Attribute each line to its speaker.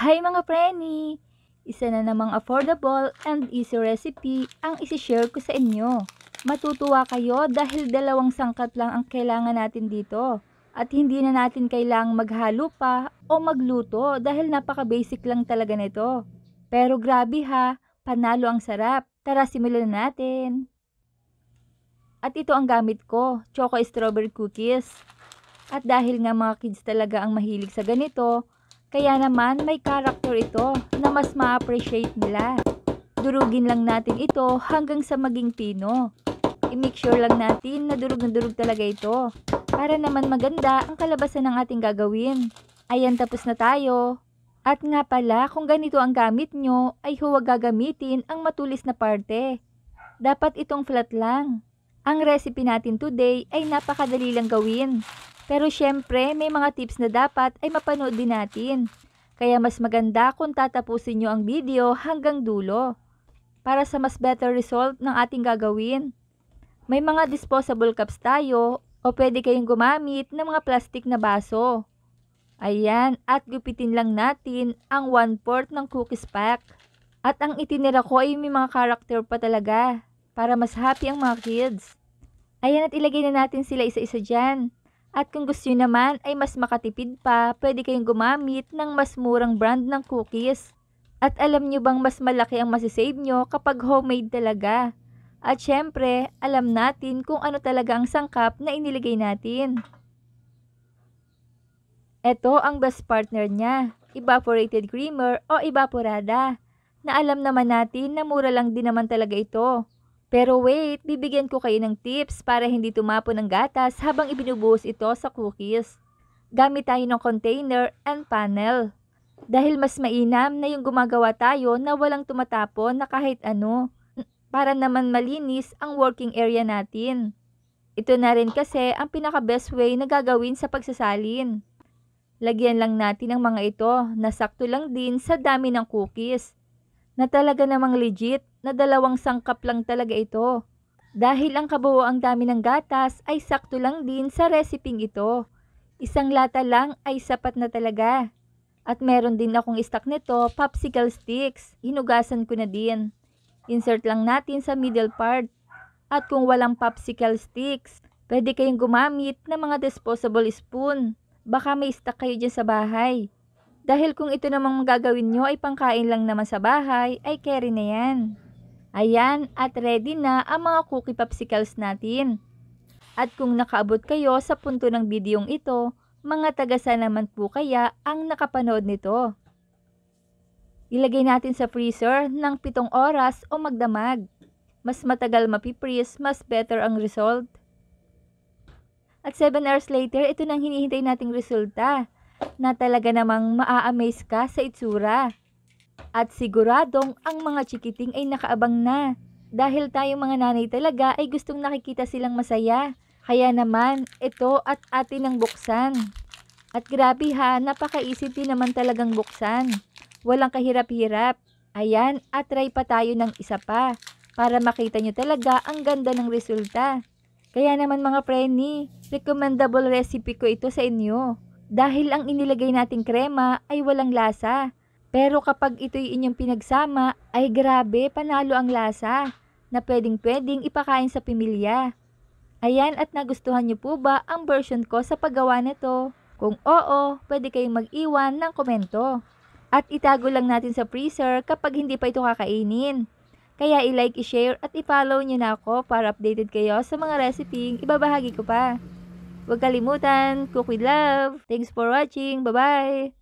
Speaker 1: Hi mga preni! Isa na namang affordable and easy recipe ang isi-share ko sa inyo. Matutuwa kayo dahil dalawang sangkap lang ang kailangan natin dito. At hindi na natin kailangang maghalo pa o magluto dahil napaka-basic lang talaga nito. Pero grabe ha, panalo ang sarap. Tara simulan na natin. At ito ang gamit ko, choco strawberry cookies. At dahil nga mga kids talaga ang mahilig sa ganito, kaya naman may character ito na mas ma-appreciate nila. Durugin lang natin ito hanggang sa maging pino. I-make sure lang natin na durug talaga ito para naman maganda ang kalabasan ng ating gagawin. Ayan, tapos na tayo. At nga pala, kung ganito ang gamit nyo, ay huwag gagamitin ang matulis na parte. Dapat itong flat lang. Ang recipe natin today ay napakadali lang gawin. Pero syempre, may mga tips na dapat ay mapanood din natin. Kaya mas maganda kung tatapusin nyo ang video hanggang dulo para sa mas better result ng ating gagawin. May mga disposable cups tayo o pwede kayong gumamit ng mga plastic na baso. Ayan, at gupitin lang natin ang 1/4 ng cookies pack. At ang itinira ko ay may mga character pa talaga para mas happy ang mga kids. Ayan, at ilagay na natin sila isa-isa dyan. At kung gusto nyo naman ay mas makatipid pa, pwede kayong gumamit ng mas murang brand ng cookies. At alam nyo bang mas malaki ang masisave nyo kapag homemade talaga? At syempre, alam natin kung ano talaga ang sangkap na iniligay natin. Ito ang best partner niya, evaporated creamer o evaporada, na alam naman natin na mura lang din naman talaga ito. Pero wait, bibigyan ko kayo ng tips para hindi tumapon ang gatas habang ibinubuhos ito sa cookies. Gamit tayo ng container and panel. Dahil mas mainam na yung gumagawa tayo na walang tumatapon na kahit ano. Para naman malinis ang working area natin. Ito na rin kasi ang pinaka-best way na gagawin sa pagsasalin. Lagyan lang natin ang mga ito na sakto lang din sa dami ng cookies. Na talaga namang legit na dalawang sangkap lang talaga ito. Dahil ang kabuoang dami ng gatas ay sakto lang din sa reseping ito. Isang lata lang ay sapat na talaga. At meron din akong stock nito, popsicle sticks. Hinugasan ko na din. Insert lang natin sa middle part. At kung walang popsicle sticks, pwede kayong gumamit ng mga disposable spoon. Baka may stock kayo dyan sa bahay. Dahil kung ito namang gagawin nyo ay pangkain lang naman sa bahay, ay carry na yan. Ayan, at ready na ang mga cookie popsicles natin. At kung nakaabot kayo sa punto ng bidyong ito, mga tagasa naman po kaya ang nakapanood nito. Ilagay natin sa freezer ng 7 oras o magdamag. Mas matagal mapipreeze, mas better ang result. At 7 hours later, ito nang hinihintay nating resulta na talaga namang maa-amaze ka sa itsura. At siguradong ang mga chikiting ay nakaabang na. Dahil tayong mga nanay talaga ay gustong nakikita silang masaya. Kaya naman, ito at atin ang buksan. At grabe ha, napaka-easy din naman talagang buksan. Walang kahirap-hirap. Ayan, at try pa tayo ng isa pa. Para makita nyo talaga ang ganda ng resulta. Kaya naman mga preni, recommendable recipe ko ito sa inyo. Dahil ang inilagay nating krema ay walang lasa. Pero kapag ito'y inyong pinagsama, ay grabe, panalo ang lasa na pwedeng-pwedeng ipakain sa pamilya. Ayan, at nagustuhan niyo po ba ang version ko sa paggawa nito? Kung oo, pwede kayong mag-iwan ng komento. At itago lang natin sa freezer kapag hindi pa ito kakainin. Kaya i-like, i-share at i-follow niyo na ako para updated kayo sa mga recipe ibabahagi ko pa. Huwag kalimutan, cook with love. Thanks for watching. Bye-bye!